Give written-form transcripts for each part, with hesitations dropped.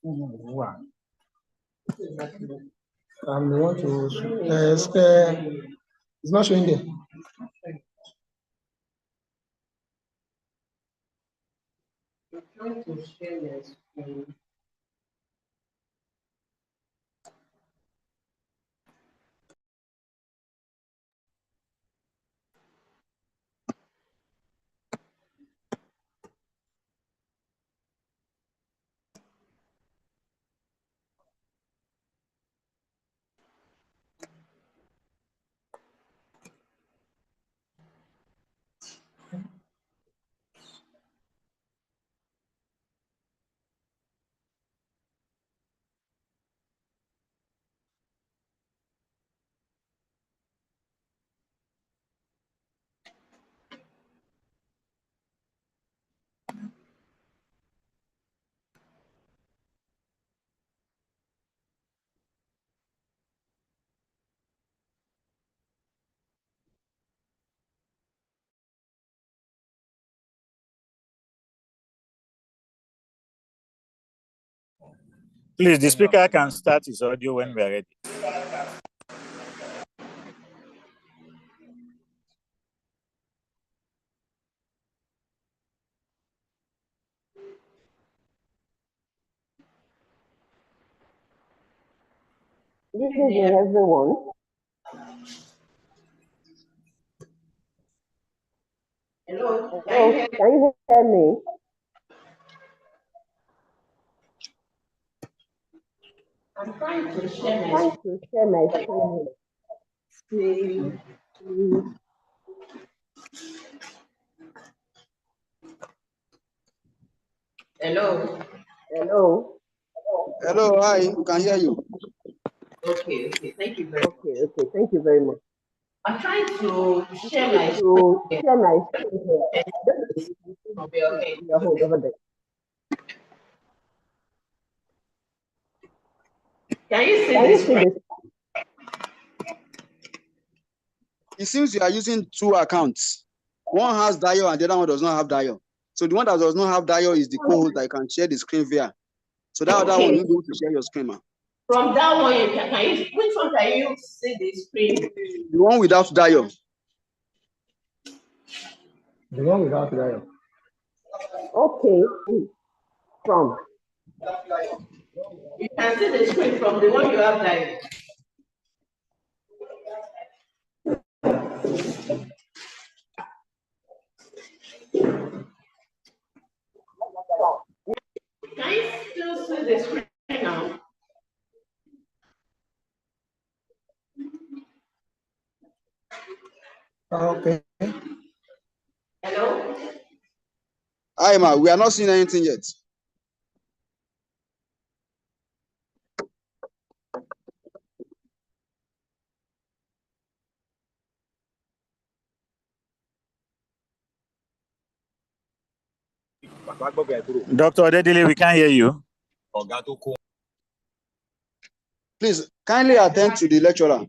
One. We want to. It's not showing there. I'm trying to share my screen. Please, the speaker can start his audio when we're ready. Good evening, everyone. Hello, can you hear me? I'm trying to share my screen. Hello. Hello, hi, we can hear you. Okay, thank you very much. I'm trying to share my screen here. Hold over there. Can you see this? It seems you are using two accounts. One has dial and the other one does not have dial. So the one that does not have dial is the co-host that you can share the screen via. So that other one, you'll be able to share your screen, man. From that one, which one can you see the screen? The one without dial. The one without dial. Okay. From. You can see the screen from the one you have dial. Can you still see the screen now? Okay. Hello? Hi, ma, we are not seeing anything yet. Dr. Odedele, we can't hear you. Please, kindly attend to the lecturer.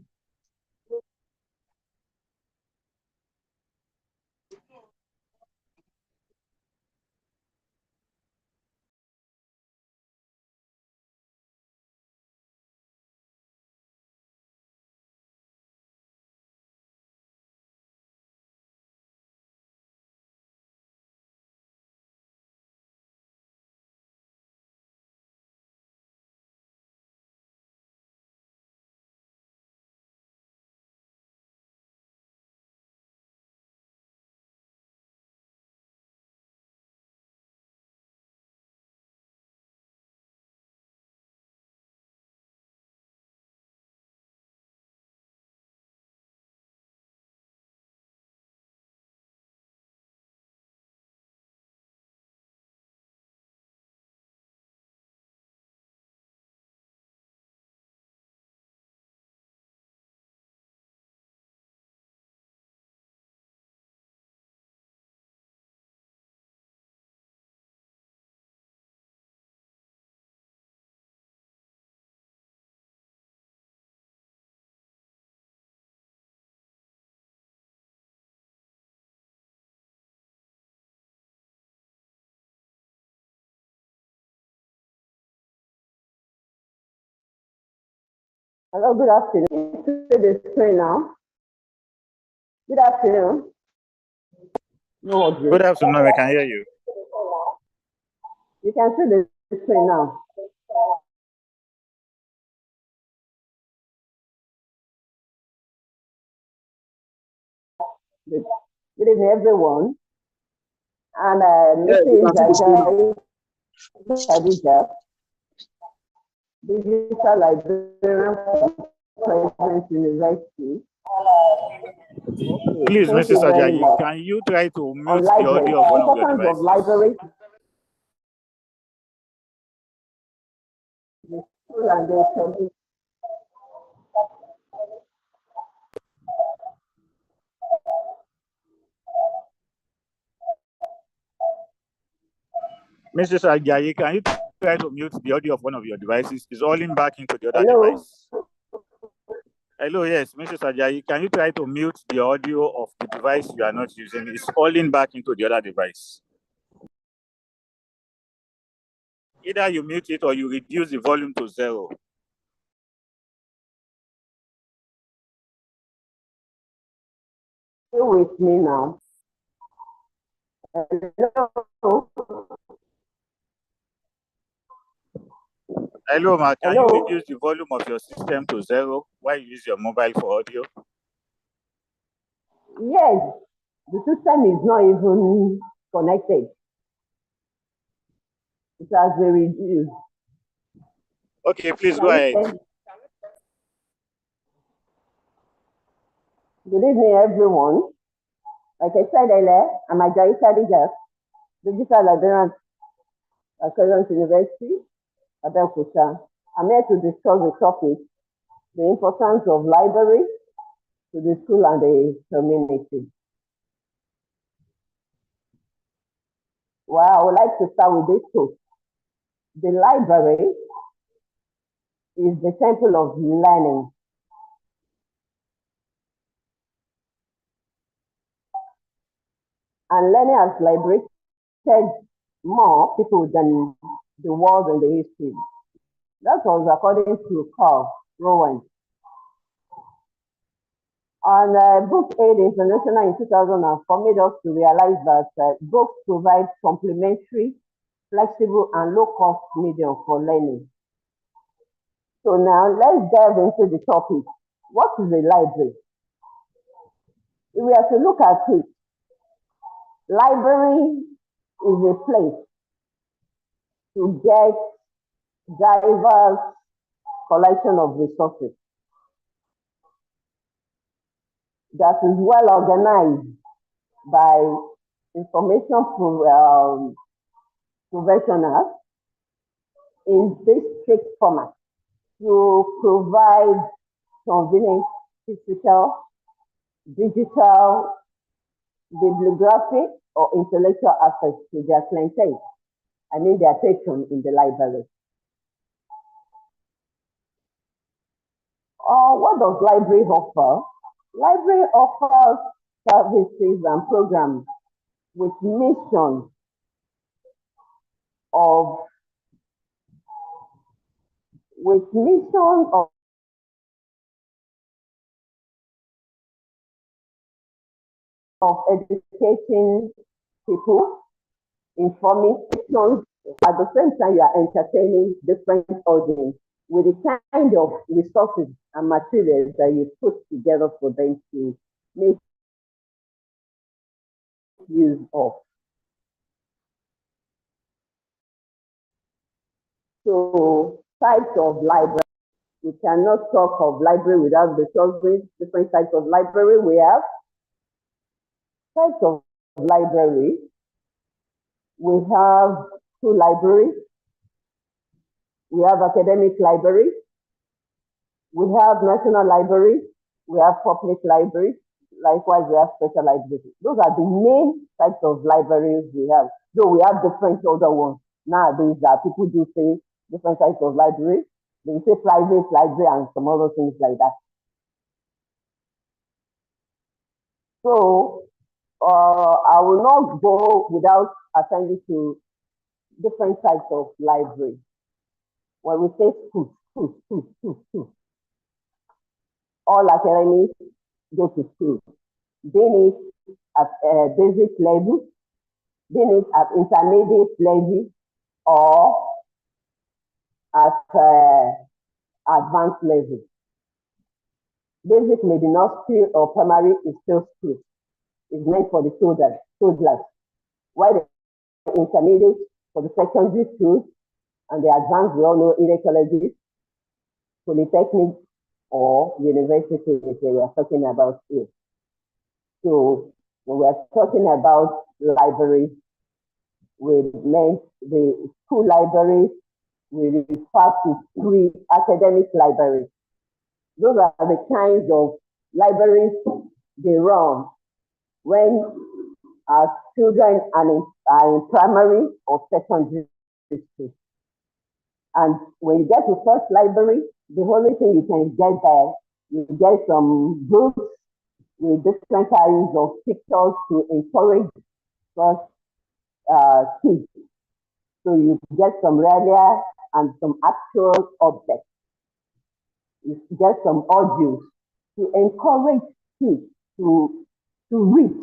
Hello, good afternoon. See the screen now. Good afternoon. No, Good afternoon, we can hear you. you can see the screen now. Good evening, everyone. And Yeah, you can see the screen. Khadija, digital librarian from President University. Okay, Please, thank you Mrs. very Ajayi, much. can you try to On mute the library, audio of one of your importance of devices? library, the school and the community. Mrs. Ajayi, can you try to mute the audio of one of your devices? It's all in back into the other Hello? device. Hello, yes, Mrs. Ajayi, can you try to mute the audio of the device you are not using? It's all in back into the other device. Either you mute it or you reduce the volume to 0. Stay with me now. Hello? Hello, ma, can Hello? you reduce the volume of your system to 0 while you use your mobile for audio? Yes, the system is not even connected. It has been reduced. Okay, please go Can we ahead. say good evening, everyone? Like I said earlier, I'm Ajayi Khadija, digital librarian at President University, Abeokuta. I'm here to discuss the topic, the importance of library to the school and the community. Well, I would like to start with this quote. The library is the temple of learning. And learning has liberated more people than the world and the history. That was according to Carl Rowan. And Book Aid International in 2004 made us to realize that books provide complementary, flexible, and low-cost medium for learning. So now let's delve into the topic. What is a library? If we have to look at it, library is a place to get diverse collection of resources that is well organized by information professionals in this strict format to provide convenient physical, digital, bibliographic, or intellectual access to their clientele. I mean their patrons in the library. What does library offer? Library offers services and programs with mission of educating people, informing people. At the same time, you are entertaining different audience with the kind of resources and materials that you put together for them to make use of. So, types of library. We cannot talk of library without discussing different types of library. We have types of library. We have school libraries. We have academic libraries. We have national libraries. We have public libraries. Likewise, we have special libraries. Those are the main types of libraries we have. Though we have different other ones. Nowadays, people do say different types of libraries. They say private library and some other things like that. So, I will not go without attending to different types of library. When we say school. all academics go to school, be it at basic level, be it at intermediate level, or at advanced level. Basic may be not still, or primary is still school. It's meant for the soldiers. While the intermediate for the secondary schools, and the advanced, we all know, either colleges, polytechnics, or universities we are talking about here. So when we are talking about libraries, we meant the school libraries, we refer to pre-academic libraries. Those are the kinds of libraries they run when our children are in primary or secondary school. And when you get to first library, the only thing you can get there, you get some books with different kinds of pictures to encourage first kids. So you get some relia and some actual objects. You get some audios to encourage kids to read.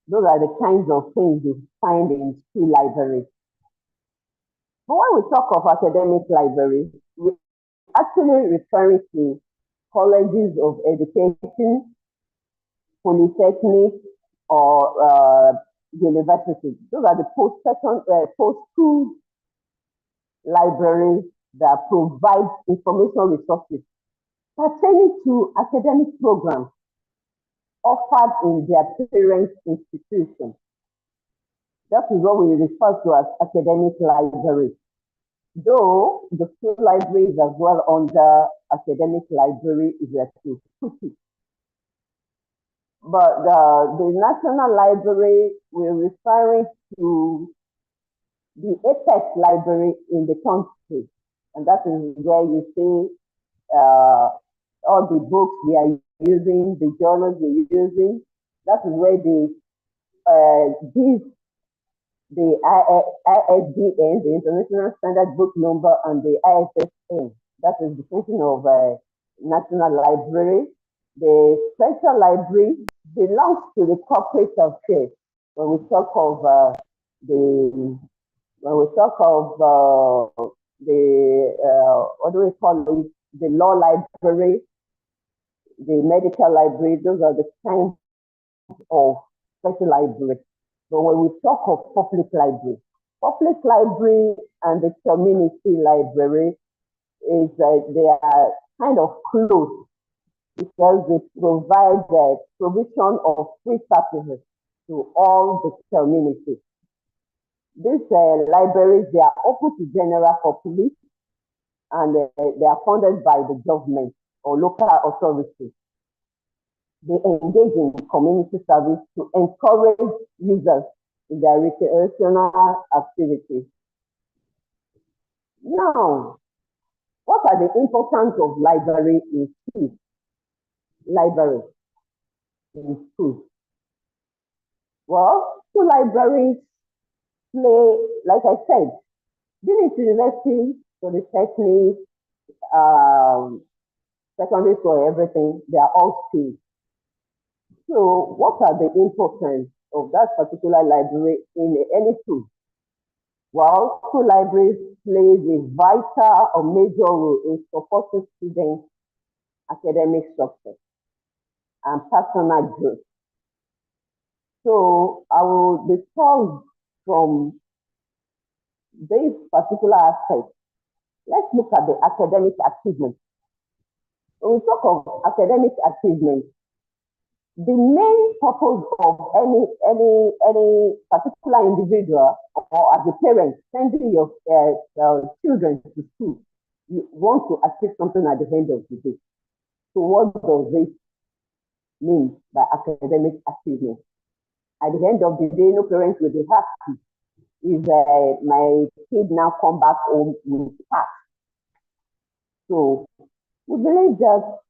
Those are the kinds of things you find in school libraries. But when we talk of academic libraries, we're actually referring to colleges of education, polytechnics, or universities. Those are the post-school libraries that provide information resources pertaining to academic programs offered in their parent institutions. That is what we refer to as academic libraries. Though the school libraries as well under academic library is a two. But the National Library, we're referring to the apex library in the country. And that is where you see all the books we are using, the journals we're using. That is where the ISBN, the International Standard Book Number, and the ISSN. That is the function of National Library. The Central Library belongs to the corporate affairs. When we talk of what do we call it? The law library, the medical library, those are the kinds of special library. But when we talk of public library and the community library is they are kind of close because they provide the provision of free services to all the community. These libraries, they are open to general public and they are funded by the government or local authorities. They engage in community service to encourage users in their recreational activities. Now, what are the importance of library in schools? Library in schools. Well, school libraries play, like I said, being it university, polytechnic, secondary school, everything, they are all schools. So what are the importance of that particular library in any school? Well, school libraries plays a vital or major role in supporting students' academic success and personal growth. So I will discuss from this particular aspect. Let's look at the academic achievement. When we talk of academic achievement, the main purpose of any particular individual or as a parent sending your children to school, you want to achieve something at the end of the day. So what does this mean by academic achievement? At the end of the day, no parent will be happy if my kid now come back home with pass. So we believe that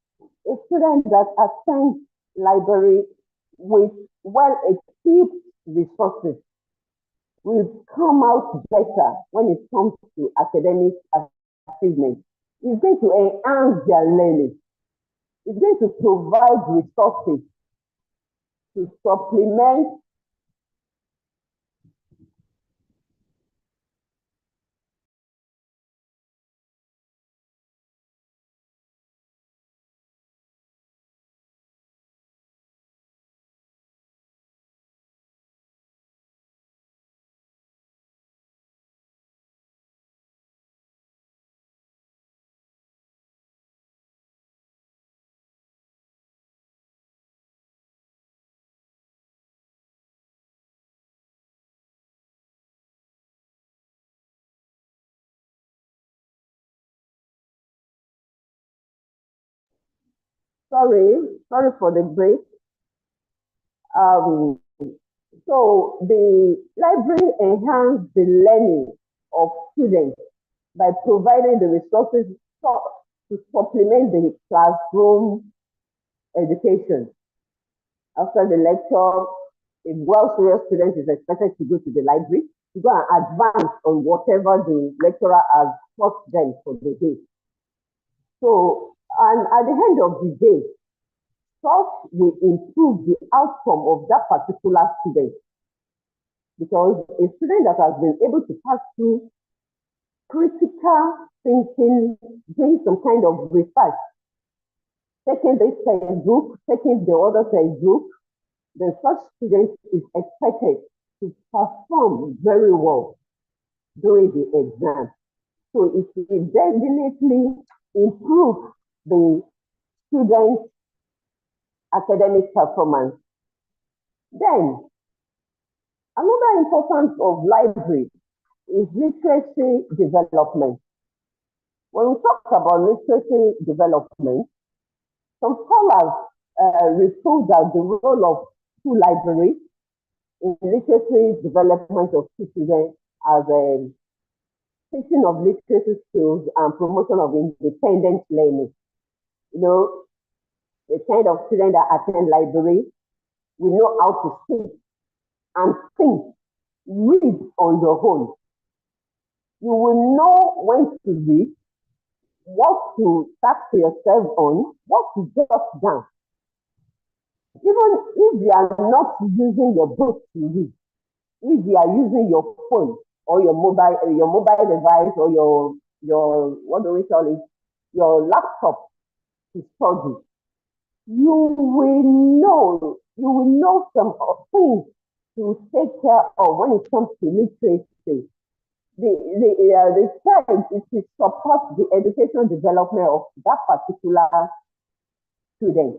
a student that attends library with well-equipped resources will come out better when it comes to academic achievement. It's going to enhance their learning. It's going to provide resources to supplement sorry for the break. So the library enhances the learning of students by providing the resources to supplement the classroom education. After the lecture, a well-serious student is expected to go to the library to go and advance on whatever the lecturer has taught them for the day. So, and at the end of the day, such will improve the outcome of that particular student. Because a student that has been able to pass through critical thinking, doing some kind of research, taking this textbook, taking the other textbook, then such student is expected to perform very well during the exam. So it will definitely improve the student's academic performance. Then, another importance of library is literacy development. When we talk about literacy development, some scholars report that the role of school libraries in literacy development of citizens as a teaching of literacy skills and promotion of independent learning. You know, the kind of student that attend library will know how to speak and think, read on your own. You will know when to read, what to tax yourself on, what to jot down. Even if you are not using your book to read, if you are using your phone or your mobile device or your what do we call it, your laptop to study, you will know some things to take care of when it comes to literacy. The child is to support the educational development of that particular student.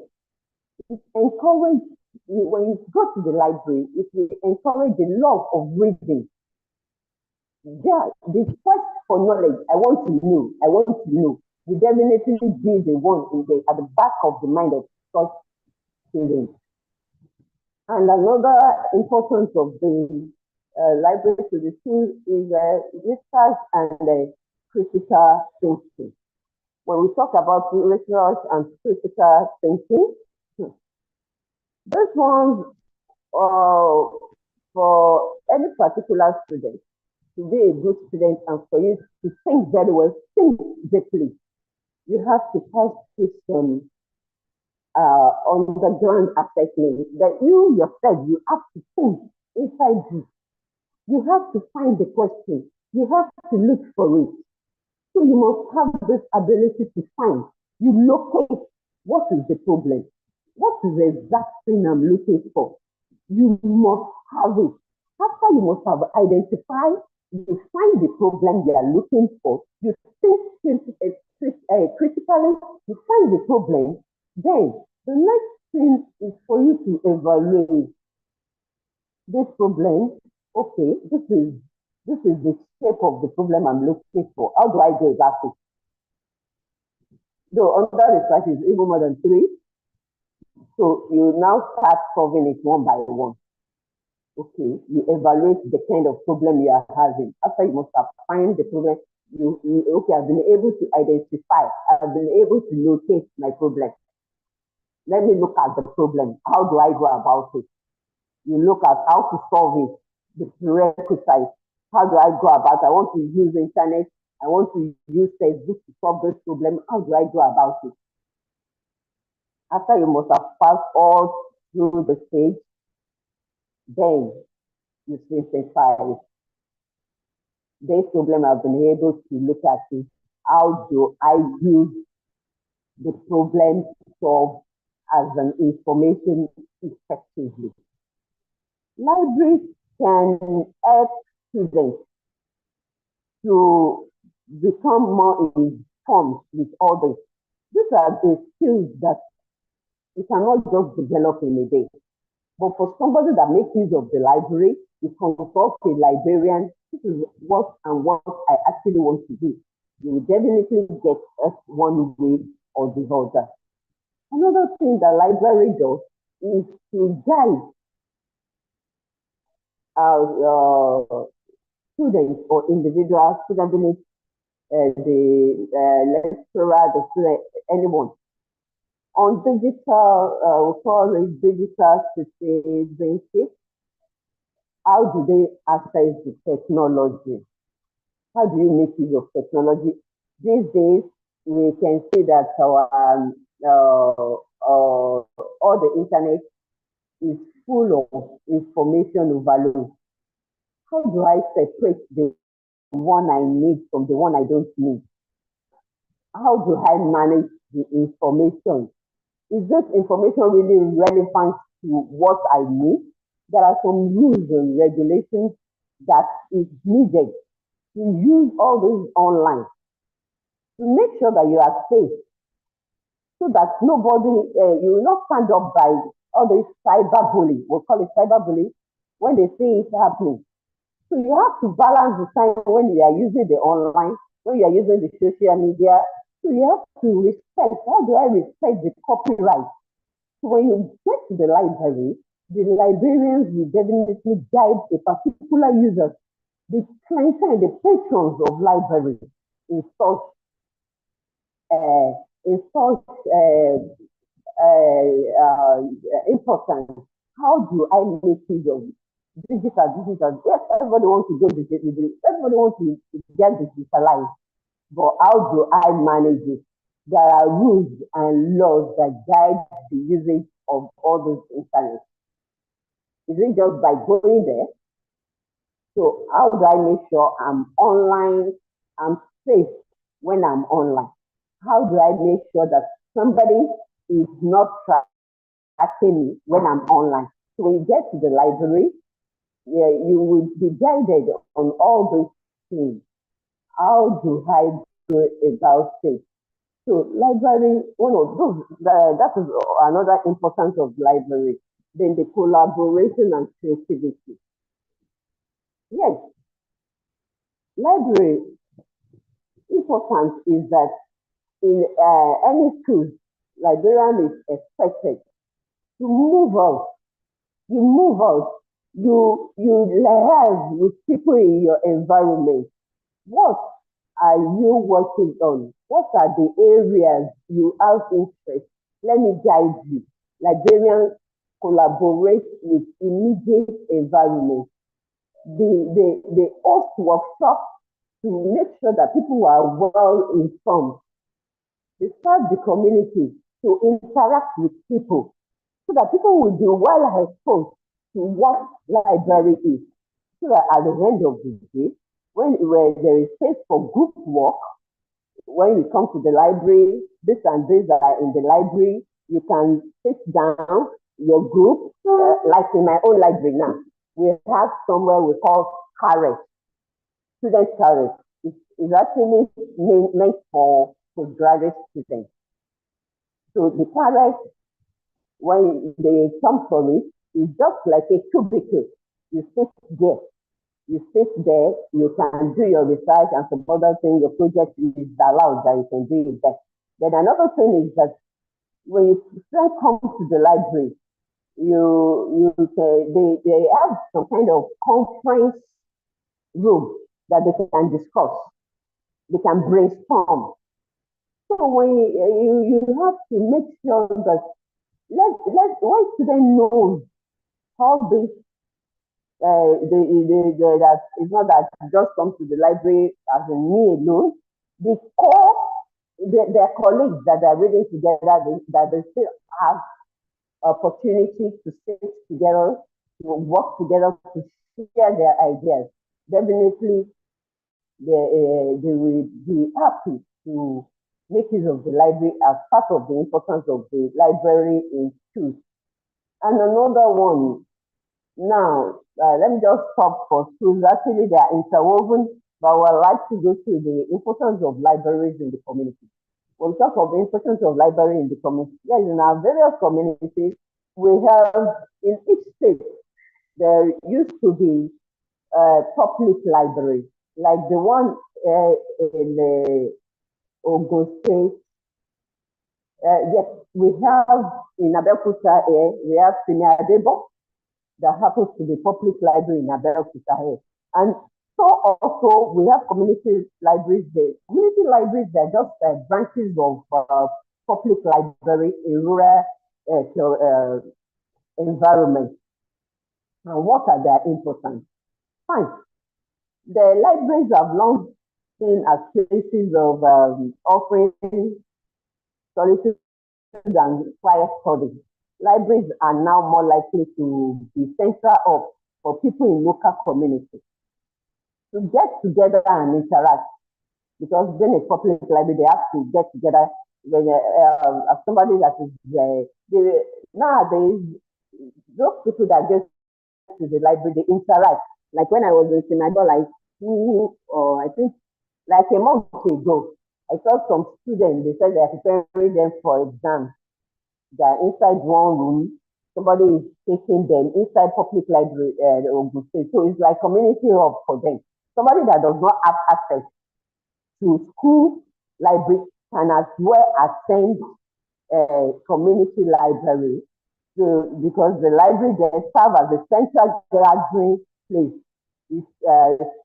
It encourages, when you go to the library, it will encourage the love of reading. Yeah, the quest for knowledge, I want to know, will definitely be the one at the back of the mind of such students. And another importance of the library to the school is research and critical thinking. When we talk about research and critical thinking, this one's for any particular student to be a good student and for you to think very well, think deeply, you have to pass through some underground assessment that you yourself, you have to think inside you. You have to find the question. You have to look for it. So you must have this ability to find. You locate what is the problem. What is the exact thing I'm looking for? You must have it. After you must have identified, you find the problem you are looking for. You think critically, you find the problem. Then the next thing is for you to evaluate this problem. Okay, this is the shape of the problem I'm looking for. How do I go about it? Though under research is even more than 3. So you now start solving it one by one. Okay, you evaluate the kind of problem you are having. After you must have find the problem, okay, I've been able to identify, I've been able to locate my problem. Let me look at the problem. How do I go about it? You look at how to solve it, the prerequisites. How do I go about it? I want to use the internet. I want to use Facebook to solve this problem. How do I go about it? After you must have passed all through the stage, then you synthesize. This problem I've been able to look at is how do I use the problem solved as an information effectively. Libraries can help students to become more informed with others. These are the skills that you cannot just develop in a day. But for somebody that makes use of the library, you consult a librarian, this is what I actually want to do. You will definitely get us one way or the other. Another thing the library does is to guide our students or individuals, students, the lecturer, the student, anyone. On digital, we call it digital citizenship. How do they access the technology? How do you make use of technology? These days, we can see that all the internet is full of information overload. How do I separate the one I need from the one I don't need? How do I manage the information? Is this information really relevant to what I need? There are some rules and regulations that is needed to use all these online to make sure that you are safe, so that nobody, you will not stand up by all this cyberbullying. We'll call it cyberbullying when they see it happening. So you have to balance the time when you are using the online, when you are using the social media. So you have to respect. How do I respect the copyright? So when you get to the library, the librarians will definitely guide a particular user, the clientele, the patrons of library in such importance. How do I make use of digital? Yes, everybody wants to go digital. Everybody wants to get digitalized. But how do I manage it? There are rules and laws that guide the usage of all those internet. Is it just by going there? So how do I make sure I'm online, I'm safe when I'm online? How do I make sure that somebody is not tracking me when I'm online? So when you get to the library, you will be guided on all those things. How do I go about it? So library, that is another importance of library. Then the collaboration and creativity. Yes, library importance is that in any school, librarian is expected to move out. You move out. You liaise with people in your environment. What are you working on? What are the areas you have interest? Let me guide you. Librarians collaborate with immediate environment. They host workshops to make sure that people are well informed. They serve the community to interact with people so that people will be well exposed to what library is. So that at the end of the day, when there is space for group work, when you come to the library, this and this are in the library, you can sit down, your group, like in my own library now, we have somewhere we call carrot, student carrot. It's actually meant for postgraduate students. So the carrot, when they come for it, is just like a cubicle. You sit there. You can do your research and some other thing, your project is allowed that you can do it there. Then another thing is that when you first come to the library, they have some kind of conference room that they can discuss. They can brainstorm. So when you have to make sure that when students know how this that it's not that you just come to the library as a me alone. The their colleagues that are reading together, that they still have opportunity to sit together, to work together, to share their ideas. Definitely, they will be happy to make use of the library as part of the importance of the library in schools. And another one, now, let me just stop for schools. Actually, they are interwoven, but I would like to go to the importance of libraries in the community. When we talk of the importance of library in the community, yes, in our various communities, we have, in each state, there used to be public library, like the one in the Ogun State. Yes, we have in Abeokuta here, we have Senior Debo, that happens to be public library in Abeokuta here. And so also we have community libraries there. Community libraries, they're just branches of public library in rural environment. And what are their importance? Fine. The libraries have long seen as places of offering solitude and quiet study. Libraries are now more likely to be center of for people in local communities to get together and interact. Because being a public library, they have to get together. When somebody that is nowadays, those people that get to the library, they interact. Like when I was in Senegal, like I think like a month ago, I saw some students. They said they are preparing them for exams. They're inside one room. Somebody is taking them inside public library. So it's like community hub for them. Somebody that does not have access to school library can as well attend community library. So, because the library they serve as a central gathering place. It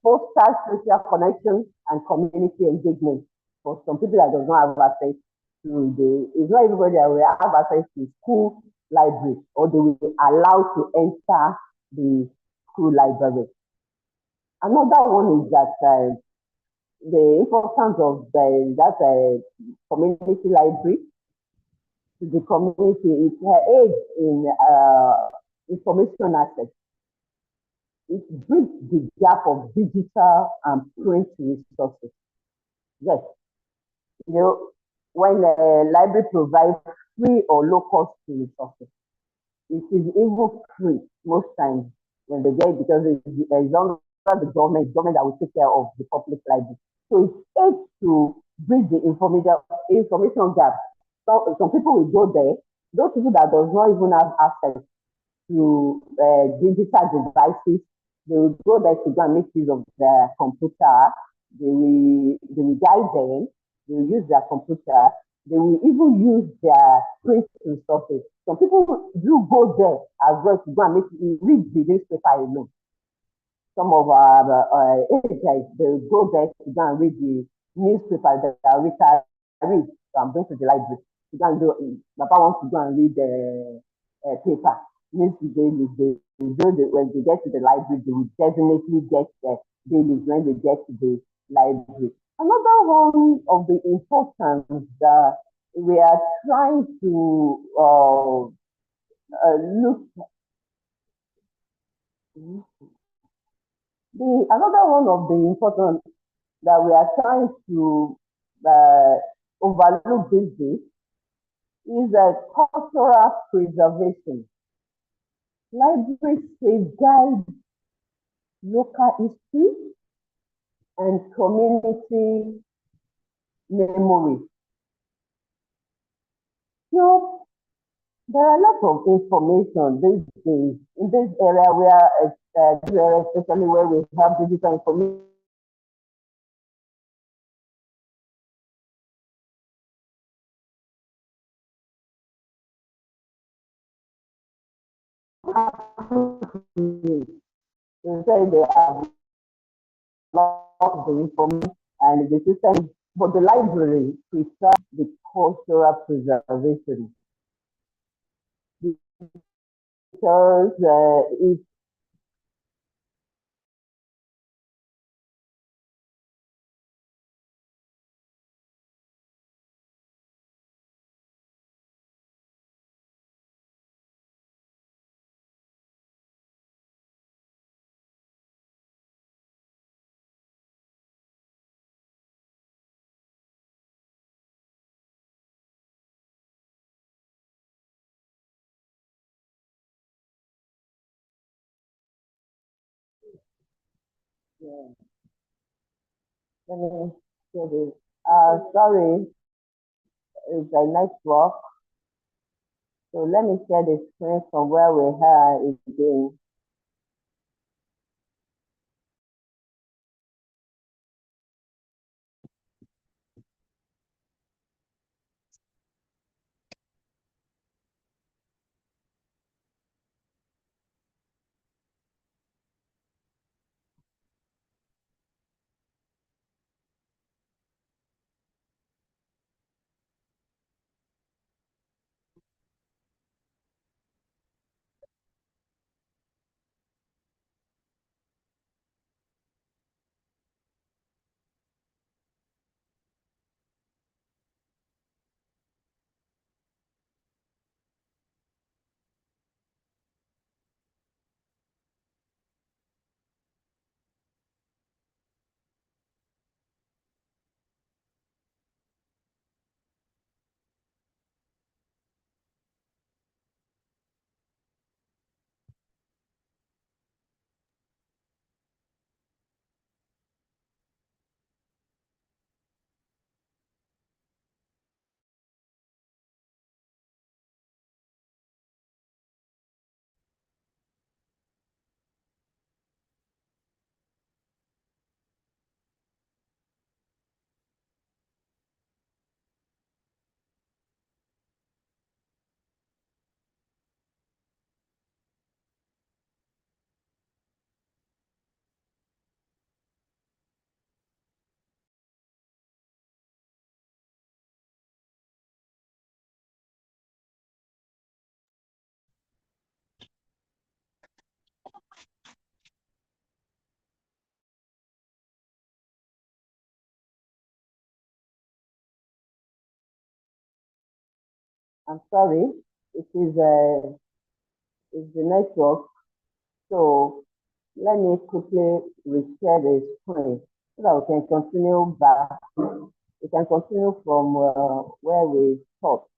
fosters social connection and community engagement for some people that does not have access to it's not everybody that will have access to school library or they will be allowed to enter the school library. Another one is that the importance of that community library to the community. It aids in information access. It bridges the gap of digital and print resources. Yes, you know, when a library provides free or low cost resources, it is even free most times when they get it because it's under the government that will take care of the public library. So it aids to bridge the information gap. So some people will go there, those people that does not even have access to digital devices, they will go there to go and make use of their computer. They will guide them. They will use their computer. They will even use their print resources. Some people do go there as well to go and read the newspaper alone. Some of our agents, they will go there to go and read the newspaper that I read. So I'm going to the library to go and do. Papa wants to go and read the paper. When they get to the library, they will definitely get the dailies when they get to the library. Another one of the importance that we are trying to look. Another one of the importance that we are trying to overlook these days is cultural preservation. Libraries safeguard local history and community memory. So there are a lot of information these days in this area where, especially where we have digital information. They have lot of the information and the system, but the library preserves the cultural preservation because it Let me share this. Sorry, it's a network. So let me share the screen from where we are again. I'm sorry, it is the network. So let me quickly reshare the screen so that we can continue back. We can continue from where we stopped.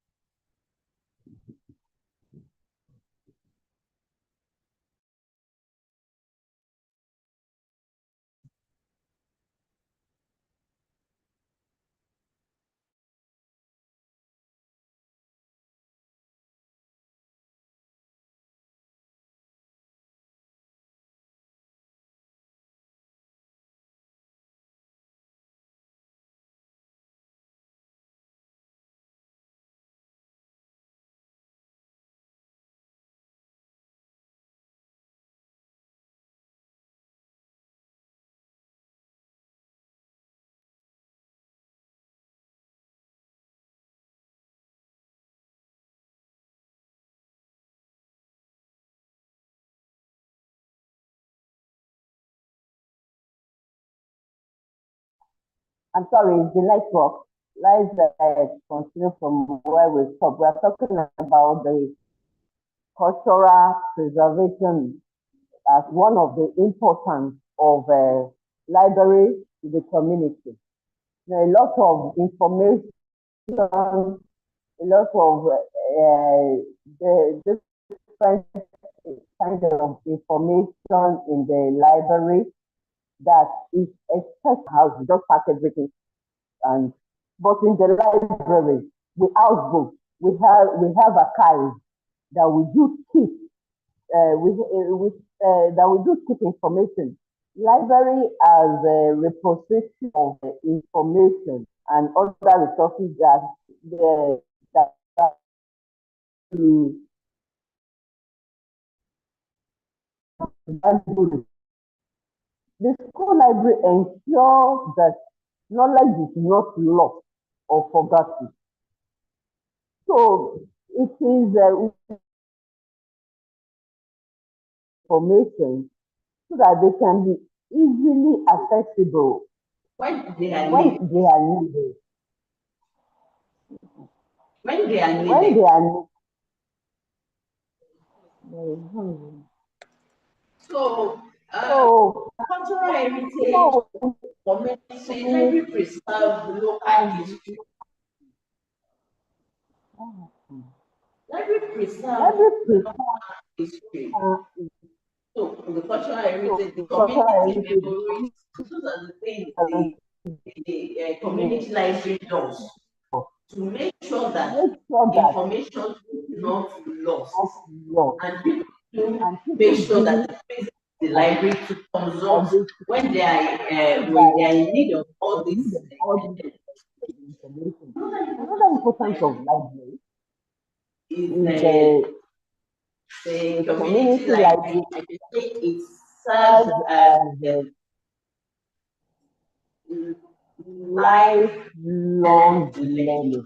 I'm sorry, it's the network. Let's continue from where we stopped. We are talking about the cultural preservation as one of the importance of library to the community. There are a lot of information, a lot of the different kind of information in the library that is expected house. We just pack everything, and but in the library, we house books. We have archives that we do keep. That we do keep information. Library as a repository of information and other resources that to the school library ensures that knowledge is not lost or forgotten. So it is information so that they can be easily accessible when they are when needed. they are needed. When they are needed. When they are needed. So, So, cultural heritage so community library preserve local history. Library preserve local history. So the cultural heritage, the community memories, those are the things the community library does to make sure that information is not lost. And people do make sure that they visit the library to consult when they are in need of all this information. Another importance of library is the the community library. I think it serves as a lifelong learning.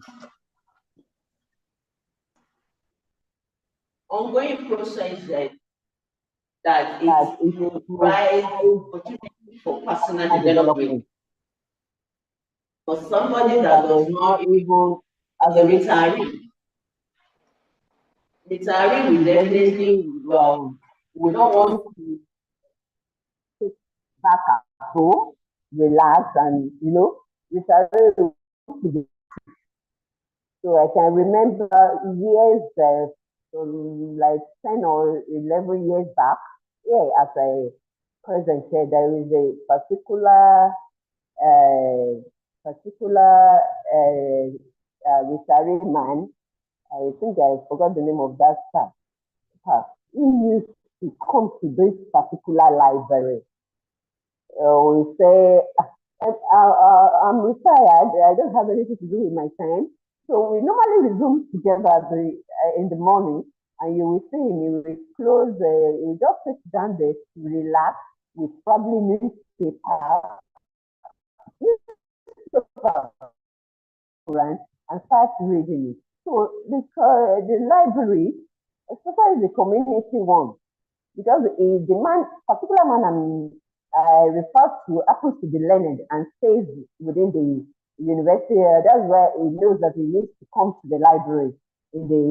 Ongoing process that it provides opportunity for personal development. For somebody that does not even, as a retiree will definitely, we don't want to sit back at home, relax, and retiree. So I can remember years, like 10 or 11 years back, as a present said, there is a particular retiree man. I think I forgot the name of that staff. He used to come to this particular library. We say, I'm retired, I don't have anything to do with my time. So we normally resume together in the morning, and you will see him, he will close, he will just sit down there to relax with probably newspaper, and start reading it. So the library, especially the community one, because the particular man refers to happens to be learned and stays within the university. That's why he knows that he needs to come to the library in the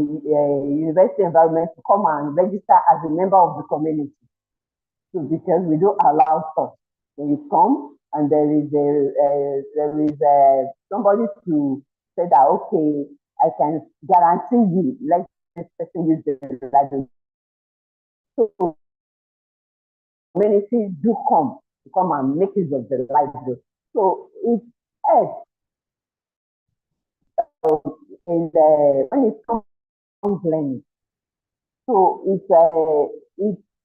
university environment to come and register as a member of the community. So because we don't allow stuff. When you come and there is somebody to say that, okay, I can guarantee you, let this person use the library. So communities do come and make use of the library. So it helps when it comes to learning. So it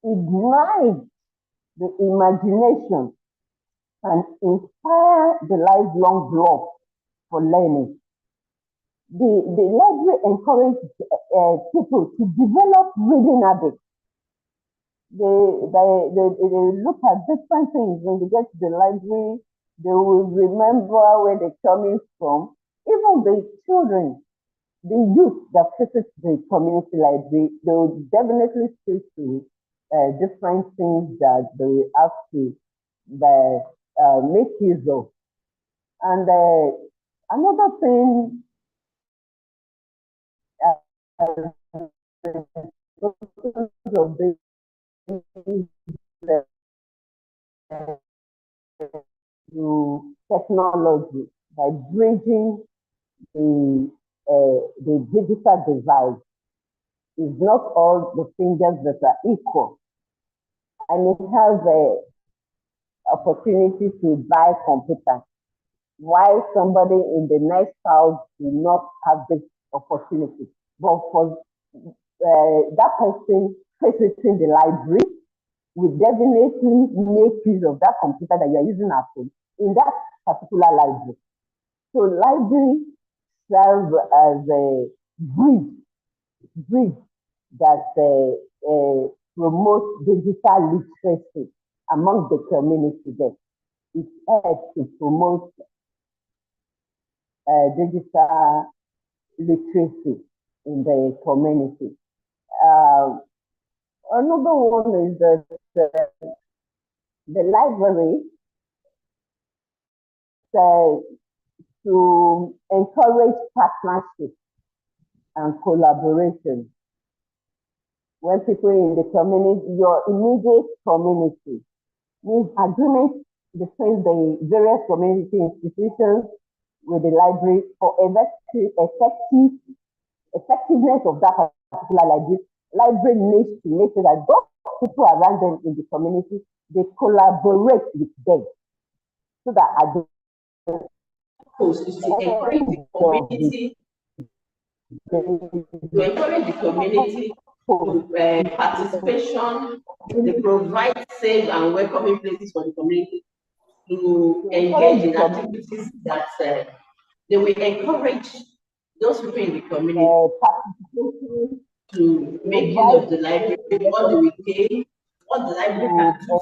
ignites the imagination and inspire the lifelong love for learning. The library encourages people to develop reading habits. They look at different things when they get to the library. They will remember where they're coming from. Even the children, the youth that visit the community library, they will definitely speak to different things that they have to make use of. And another thing of this to technology by bridging the digital divide. Is not all the fingers that are equal, and it has a opportunity to buy computer, while somebody in the next house do not have this opportunity. But for that person visiting the library, we definitely make use of that computer that you are using at home in that particular library. So library serve as a bridge that promotes digital literacy among the community there. It helps to promote digital literacy in the community. Another one is that the library to encourage partnership and collaboration. When people in the community, your immediate community, means agreement between the various community institutions with the library for effectiveness of that particular library library needs to make sure that those people around them in the community, they collaborate with them so that at the Post is to encourage the community to participation. They provide safe and welcoming places for the community to engage in activities that they will encourage those people in the community to make use of the library, what they will pay, what the library can do.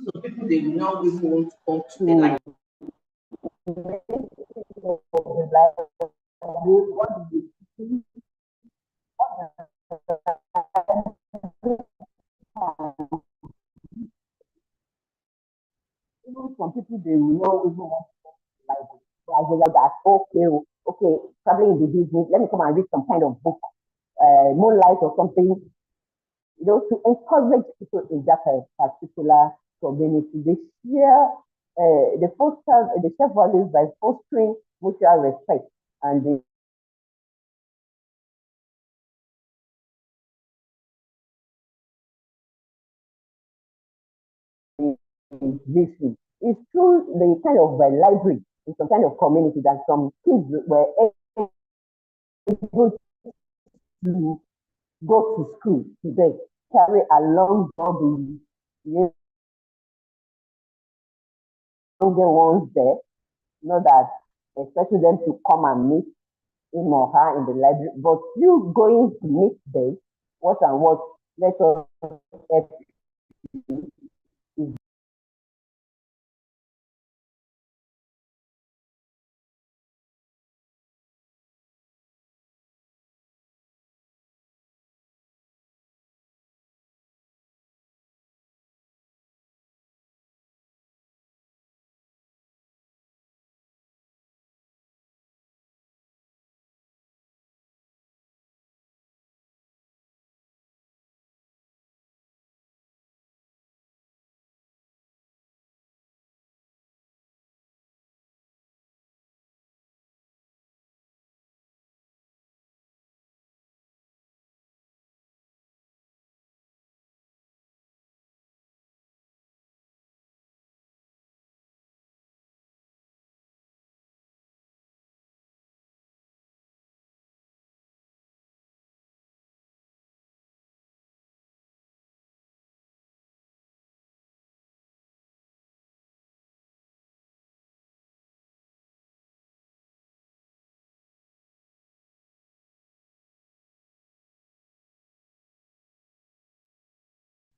So people they will not even want to come to the library. Even some people they will not even want to go to the library. Like that, okay, traveling in the business, let me come and read some kind of book, Moonlight or something, you know, to encourage people in that particular community. They share, they share values by fostering mutual respect and the vision. It's through the kind of library in some kind of community that some kids were able to go to school today, carry along the younger ones there, know that expecting them to come and meet him or her in the library, but you going to meet them, what and what, let us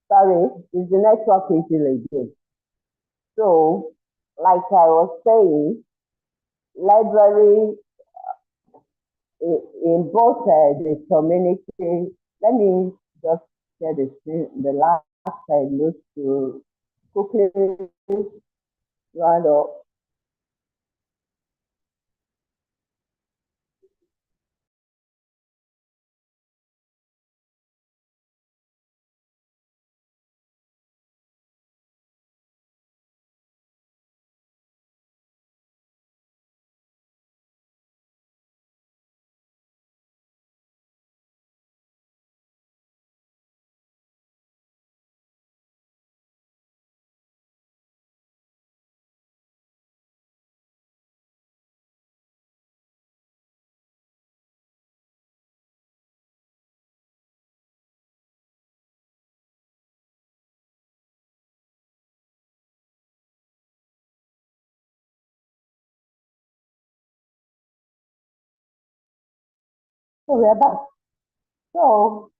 sorry, is the network issue again. So, like I was saying, library in both the community, let me just share the last slide to quickly round up. So we're back. So,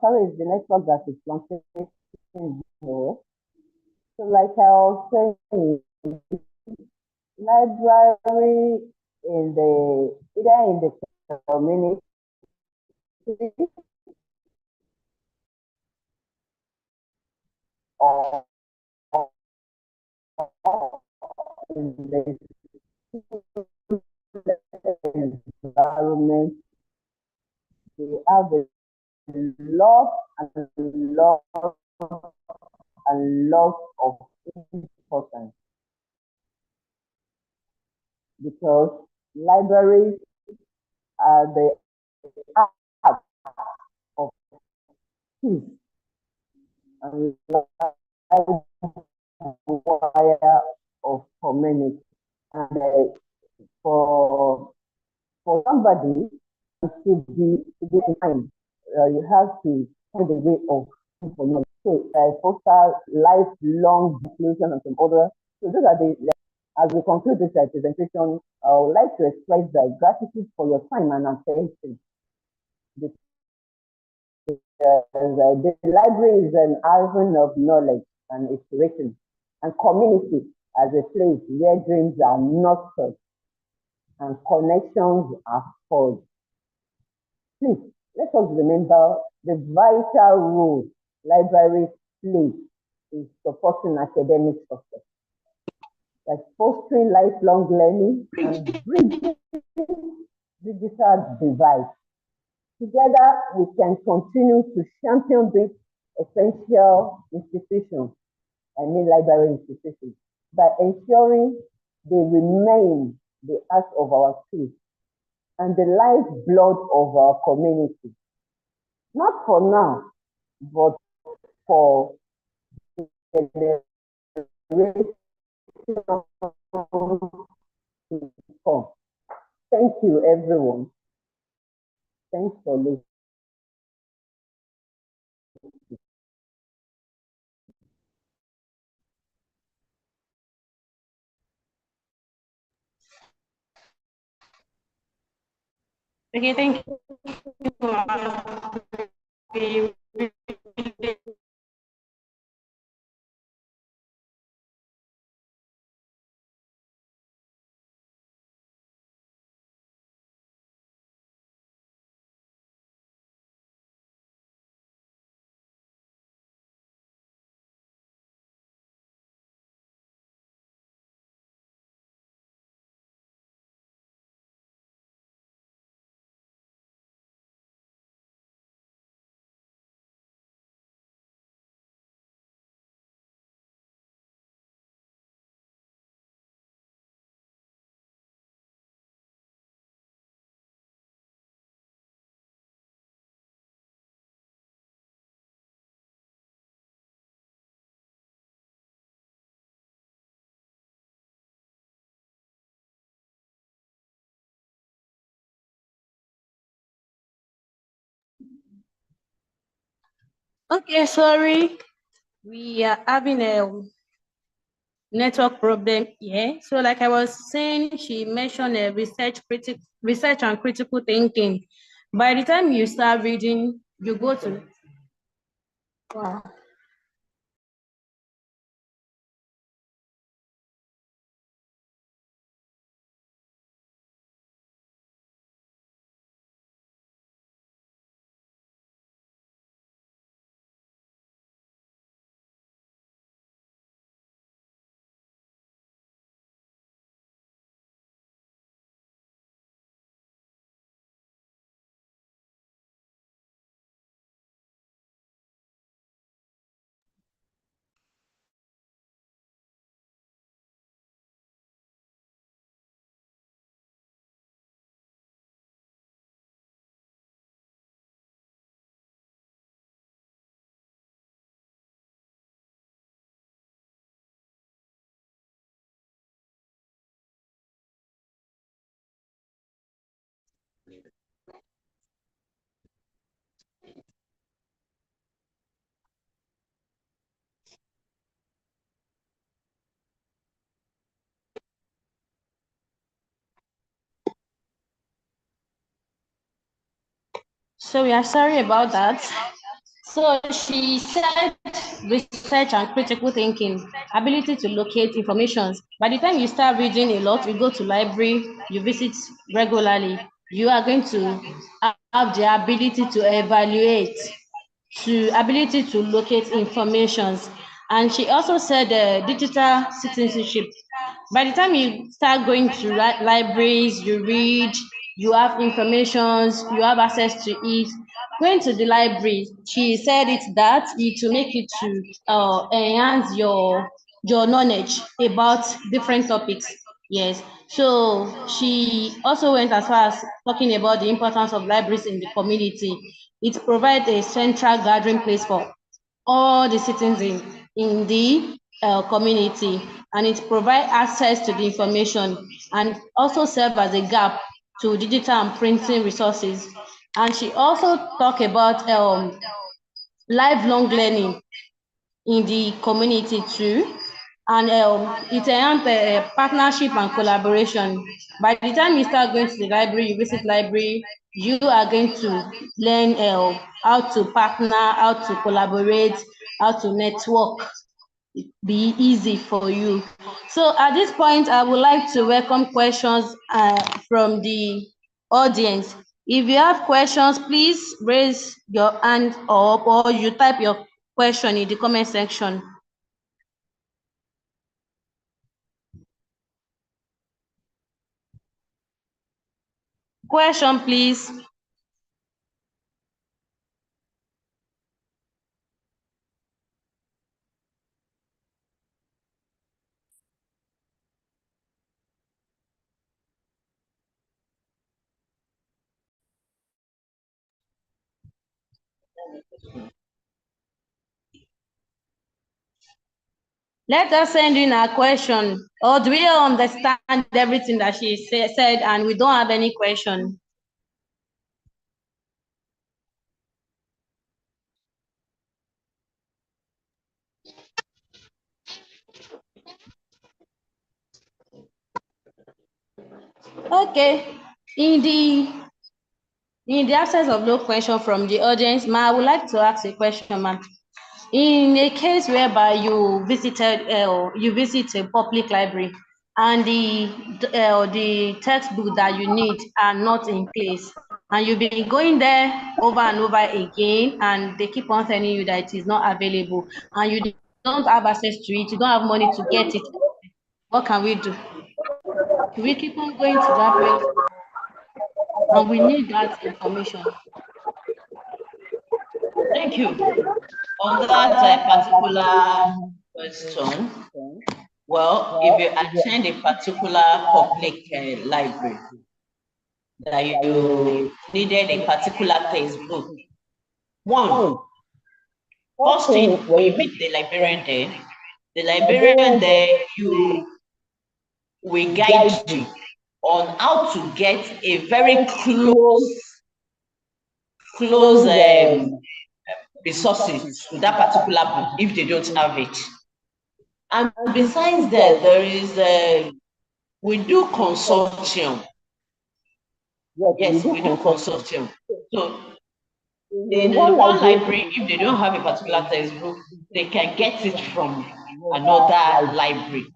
sorry, it's the network that is fluctuating here. So, like I was saying, library either in the community or in the environment, they have a lot and lot and lot of importance because libraries are the art of peace and life wire of community. And for somebody, it should be in mind. You have to find a way of knowledge. So foster lifelong inclusion and some other. So those are as we conclude this presentation, I would like to express the gratitude for your time and attention. The library is an haven of knowledge and inspiration, and community as a place where dreams are nurtured and connections are forged. Please, let us remember the vital role libraries play in supporting academic success, like fostering lifelong learning and bridging digital divide. Together, we can continue to champion this essential institution, I mean library institutions, by ensuring they remain the heart of our schools and the lifeblood of our community. Not for now, but for generations to come. Thank you, everyone. Thanks for listening. Okay, thank you. Okay, sorry. We are having a network problem here. So like I was saying, she mentioned research and critical thinking. By the time you start reading, you go to wow. So we are sorry about that. So she said research and critical thinking, ability to locate information. By the time you start reading a lot, you go to library, you visit regularly, you are going to have the ability to evaluate, to ability to locate informations. And she also said digital citizenship. By the time you start going to libraries, you read, you have informations, you have access to it. Going to the library, she said it that it will make you to enhance your knowledge about different topics. Yes, So she also went as far as talking about the importance of libraries in the community. It provides a central gathering place for all the citizens in the community, and it provides access to the information and also serve as a gap to digital and printing resources. And she also talked about lifelong learning in the community too, and it enhance partnership and collaboration. By the time you start going to the library, you visit library, you are going to learn how to partner, how to collaborate, how to network, be easy for you. So at this point, I would like to welcome questions from the audience. If you have questions, please raise your hand up, or you type your question in the comment section. Question, please. Let us send in a question. Or do we understand everything that she said and we don't have any question? Okay. In the absence of no question from the audience, I would like to ask a question, ma'am. In a case whereby you visit a public library and the textbook that you need are not in place, and you've been going there over and over again, and they keep on telling you that it is not available, and you don't have access to it, you don't have money to get it, what can we do? We keep on going to that place, and we need that information. Thank you. On that particular question, well, if you attend a particular public library, that you needed a particular textbook, first thing, when you meet the librarian there, you will guide you on how to get a very close resources to that particular book if they don't have it. And besides that, there is we do consortium. Yes, we do consortium. So in one library, if they don't have a particular textbook, they can get it from another library.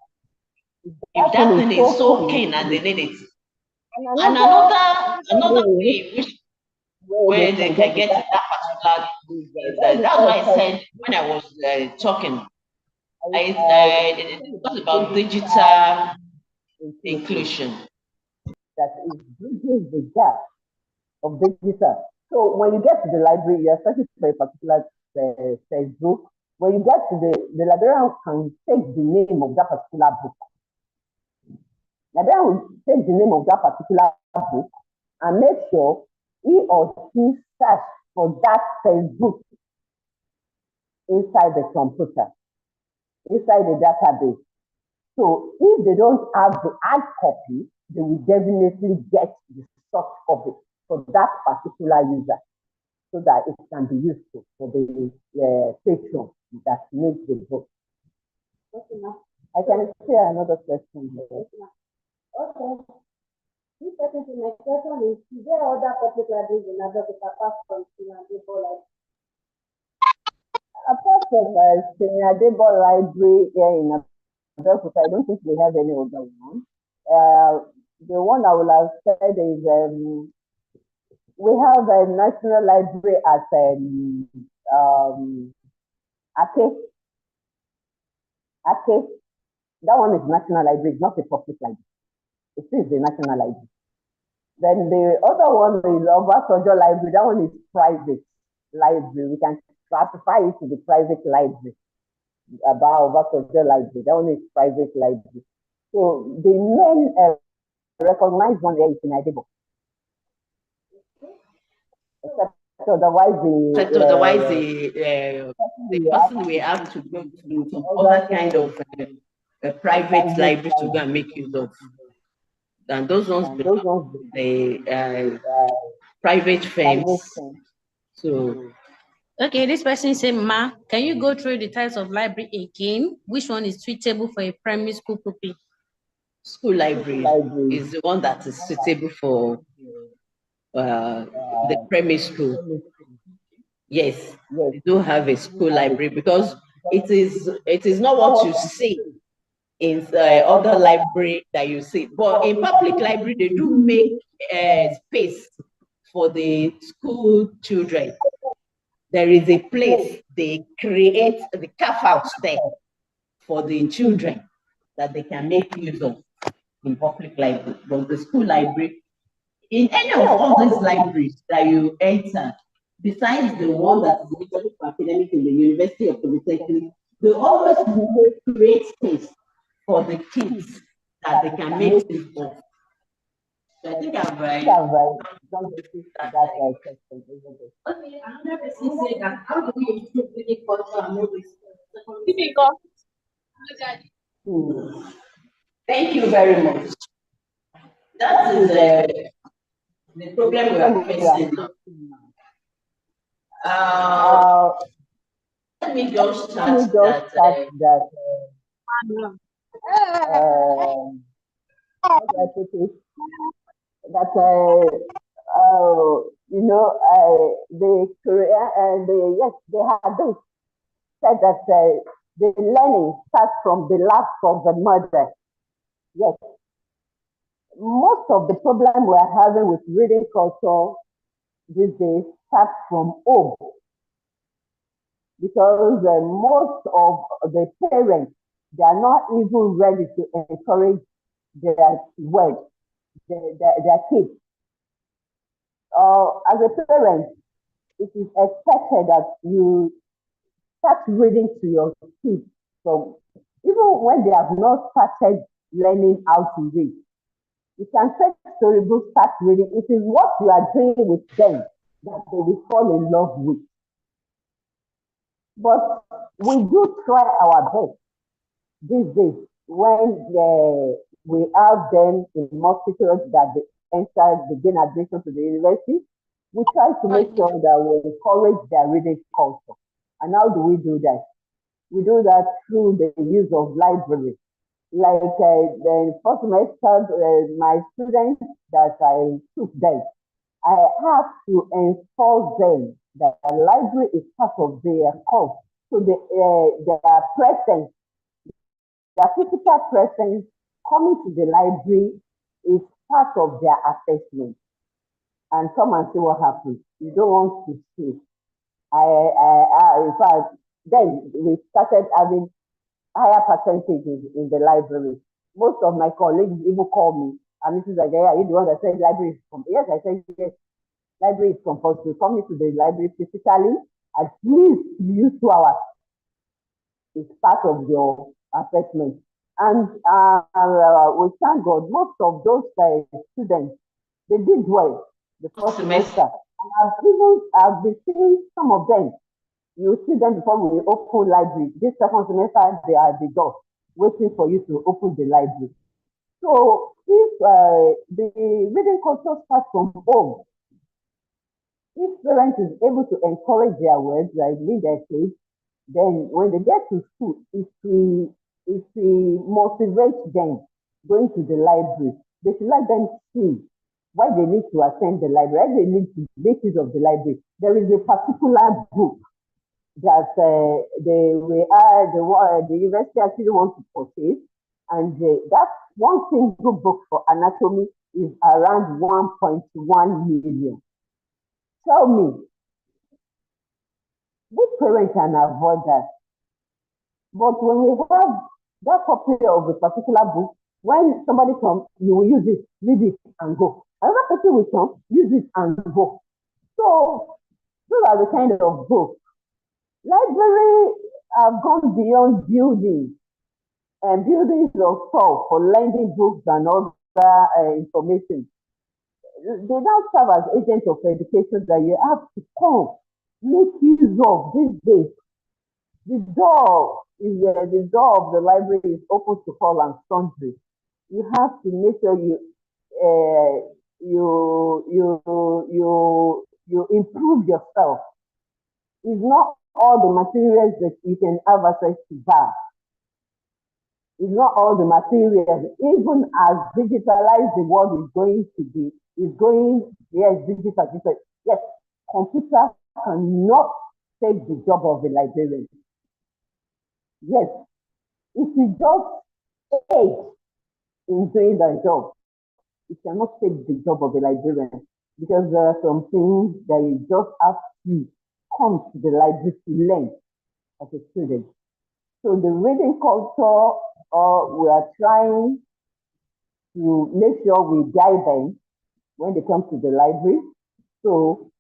If that thing is so keen and they need it. And another way which where they can get it, that particular is that's why I said when I was talking, I talked about digital inclusion. That is bridges the gap of digital. So when you get to the library, you're searching for a particular textbook. When you get to the librarian can take the name of that particular book. Librarian will take the name of that particular book and make sure he or she search for that textbook inside the computer, inside the database. So if they don't have the hard copy, they will definitely get the soft copy for that particular user, so that it can be useful for the patron that needs the book. Okay, I can share another question here. Okay. This question to my question is there other public libraries in Africa apart from Sinadebo Library? Apart from Sinadebo Library here in Africa, I don't think we have any other one. The one I will have said is we have a national library at Ake. That one is national library, not a public library. It is the national library. Then the other one is Obasanjo Library. That one is private library. We can classify it to the private library. About Obasanjo Library. That one is private library. So the main recognize one there is in Adibo. Except otherwise the person will have to go to some other kind of private library to go and make use of. And those ones belong to the private firms. So, okay, this person said, Ma, can you go through the types of library again? Which one is suitable for a primary school pupil? School library is the one that is suitable for the primary school. Yes, we do have a school library because it is not what you see in other library that you see. But in public library, they do make space for the school children. There is a place they create, the carve out there for the children that they can make use of in public library. But the school library, in any of all these libraries that you enter, besides the one that is literally for academic in the University of Polytechnic, they always create space for the kids that they can make use of. So I think I'm right. Okay, another person said that how do we improve reading culture and knowledge? Thank you very much. That is the problem we are facing now. Let me just start that. The Korea and yes, they had this said that the learning starts from the last of the mother. Yes, most of the problem we are having with reading culture these days starts from home, because most of the parents, they are not even ready to encourage their their kids. As a parent, it is expected that you start reading to your kids from even when they have not started learning how to read. You can take storybook, start reading. It is what you are doing with them that they will fall in love with. But we do try our best these days when we have them in multitudes that they enter, they gain admission to the university. We try to make sure that we encourage their reading culture. And how do we do that? We do that through the use of libraries. Like the first semester, my students that I took them, I have to enforce them that the library is part of their course. So their presence, their physical presence coming to the library is part of their assessment. And come and see what happens. You don't want to see. In fact, then we started having higher percentages in the library. Most of my colleagues even call me, and Mrs. Ajaya, are you the one that said library is compulsory? Yes, I said yes. Library is compulsory. Coming to the library physically, at least use 2 hours. It's part of your assessment. And we thank God, most of those students, they did well the first semester. And I've been seeing some of them. You see them before we open library. This second semester, they are at the door, waiting for you to open the library. So if the reading culture starts from home, if parents is able to encourage their words, like read their kids, then when they get to school, if we motivate them going to the library, they should let them see why they need to attend the library, why they need to make use of the library. There is a particular book that the university actually wants to purchase, and that one single book for anatomy is around 1.1 million. Tell me, which parent can avoid that? But when we have that copy of a particular book, when somebody comes, you will use it, read it, and go. Another person will come, use it, and go. So those are the kind of books. Libraries have gone beyond buildings and buildings of store for lending books and all information. They now serve as agents of education that you have to come, make use of these days. The door of the library is open to all and sundry. You have to make sure you improve yourself. It's not all the materials that you can have access to that. It's not all the materials, even as digitalized the world is going to be, yes, digital. Yes, computer cannot take the job of the librarian. Yes, if you just aid in doing the job, it cannot take the job of the librarian, because there are some things that you just have to come to the library to learn as a student. So the reading culture, we are trying to make sure we guide them when they come to the library. So,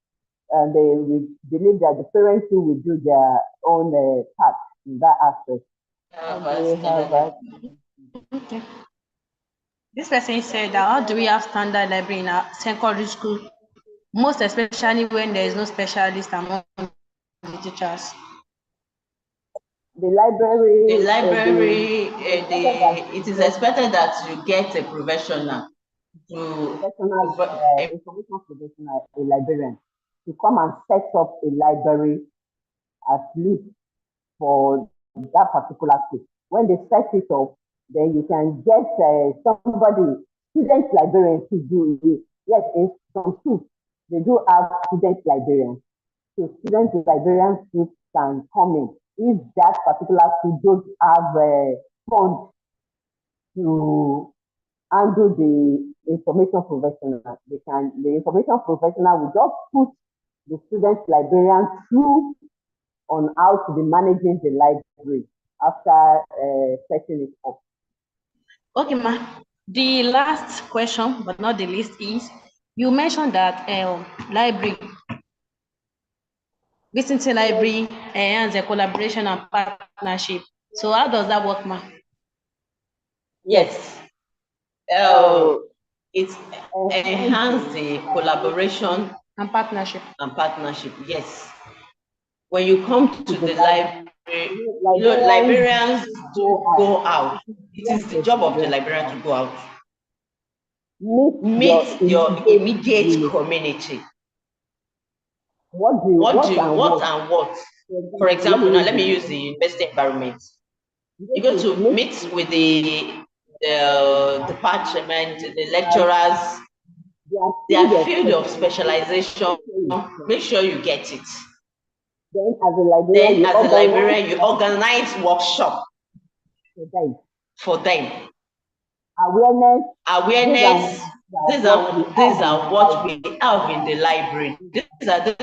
and we believe that the parents too will do their own part in that aspect. Okay. This person said that how do we have standard library in our secondary school, most especially when there is no specialist among the teachers? The library, it is expected that you get a professional information professional, a librarian, to come and set up a library at least for that particular case. When they set it up, then you can get somebody, student librarian, to do it. Yes, in some schools, they do have student librarians. So student librarians can come in if that particular school don't have funds to handle the information professional. The information professional will just put the student librarian through on how to be managing the library after setting it up. Okay, ma. The last question, but not the least, is you mentioned that library, visiting library, and the collaboration and partnership. So how does that work, ma? Yes. It enhances the collaboration and partnership. Yes. When you come to the library, librarians go out. It is the job of the librarian to go out. Meet your immediate community. What? For example, now let me use the university environment. You go to meet with the department, the lecturers, their field of specialization. Make sure you get it. Then as a librarian, you organize workshop for them. Awareness. These are what we have in the library. These are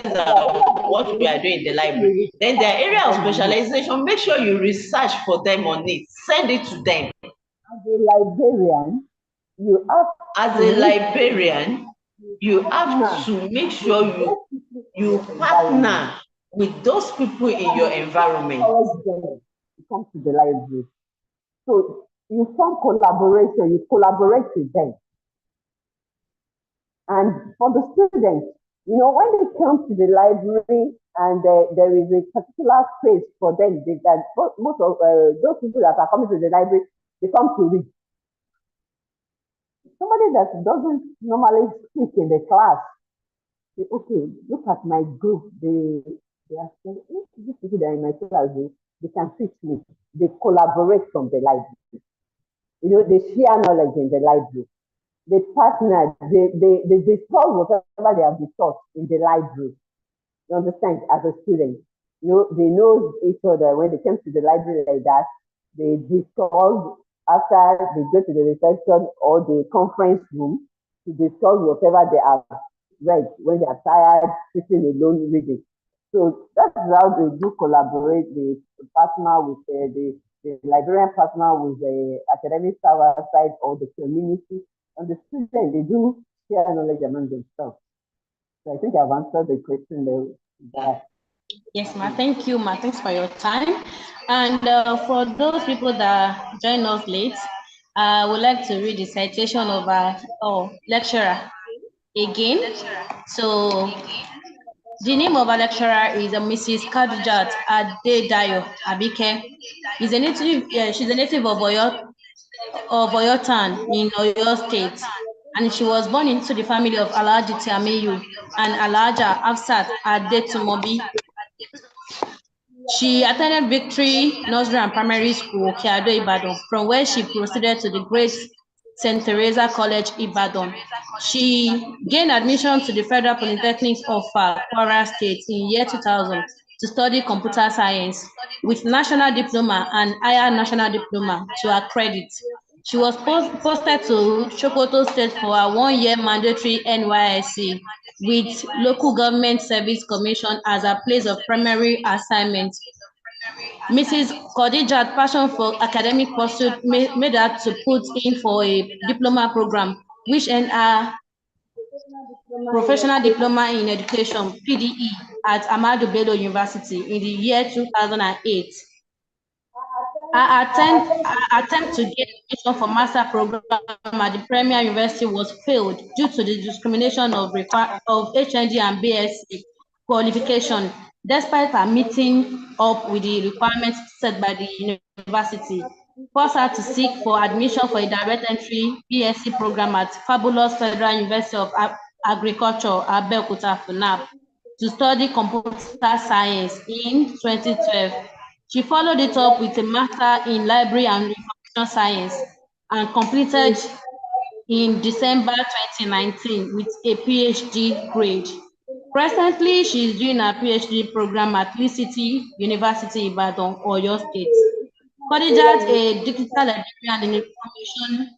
what we are doing in the library. Then their area of specialization, make sure you research for them on it. Send it to them. As a librarian, you have to make sure you partner with those people in your environment. To come to the library. So you form collaboration, you collaborate with them. And for the students, when they come to the library and there is a particular space for them, most of those people that are coming to the library, they come to read. Somebody that doesn't normally speak in the class, say, okay, look at my group. They are saying, these people that are in my class, they can teach me. They collaborate from the library. They share knowledge in the library. They partner, they discuss whatever they have discussed in the library. You understand? As a student, they know each other. When they come to the library like that, they discuss after they go to the reception or the conference room to discuss whatever they have read when they are tired, sitting alone reading. So that's how they do collaborate. They partner with the librarian partner with the academic staff outside or the community. And the students, they do share knowledge among themselves. So I think I've answered the question there. Yes, ma. Thank you, ma. Thanks for your time. And for those people that join us late, I would like to read the citation of our lecturer again. So the name of our lecturer is Mrs. Kadijat Adedayo Abike. She's a native of Oyo Town in Oyo State, and she was born into the family of Alhaji Tiamiyu and Alhaja Afsat Adetumobi. She attended Victory Nursery and Primary School, Kiado, Ibadan, from where she proceeded to the Great St. Teresa College, Ibadan. She gained admission to the Federal Polytechnic of Kwara State in year 2000 to study computer science with national diploma and higher national diploma to her credit. She was posted to Sokoto State for a one-year mandatory NYSC with Local Government Service Commission as a place of primary assignment. Mrs. Khadijat's passion for academic pursuit made her to put in for a diploma program, which earned her professional diploma in education (PDE) at Ahmadu Bello University in the year 2008. Her attempt to get admission for master program at the Premier University was failed due to the discrimination of HND and BSc qualification, despite her meeting up with the requirements set by the university, forced her to seek for admission for a direct entry BSc program at Fabulous Federal University of Agriculture, Abeokuta, FUNAB, to study computer science in 2012. She followed it up with a master in library and information science and completed in December 2019 with a PhD grade. Presently, she is doing a PhD program at Lee City University, Ibadan, Oyo State. Khadijat, a digital librarian and information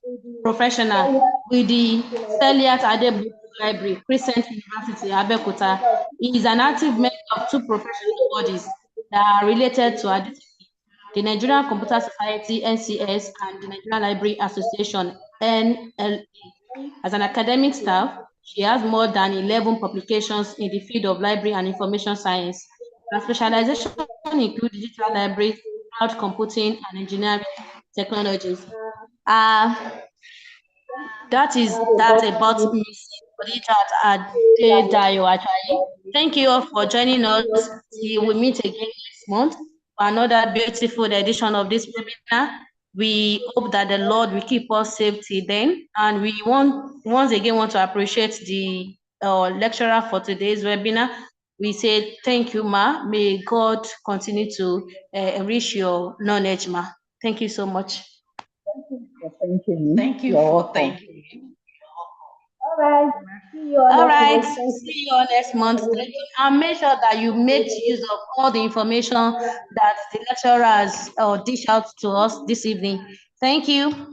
professional with the Celiat Adebu Library, Crescent University, Abeokuta, is an active member of two professional bodies that are related to her discipline: the Nigerian Computer Society, NCS, and the Nigerian Library Association, NLA. As an academic staff, she has more than 11 publications in the field of library and information science. Her specialization include digital libraries, cloud computing, and engineering technologies. That is that about Miss Khadijat Adedayo Ajayi. Thank you all for joining us. Till we meet again next month for another beautiful edition of this webinar. We hope that the Lord will keep us safe till then. And we once again want to appreciate the lecturer for today's webinar. We say thank you, Ma. May God continue to enrich your knowledge, Ma. Thank you so much. Thank you. Thank you You're for welcome. thanking me. All right. See you all All next right, month. Thank see you all next month. Thank you. And make sure that you make use of all the information that the lecturer has dish out to us this evening. Thank you.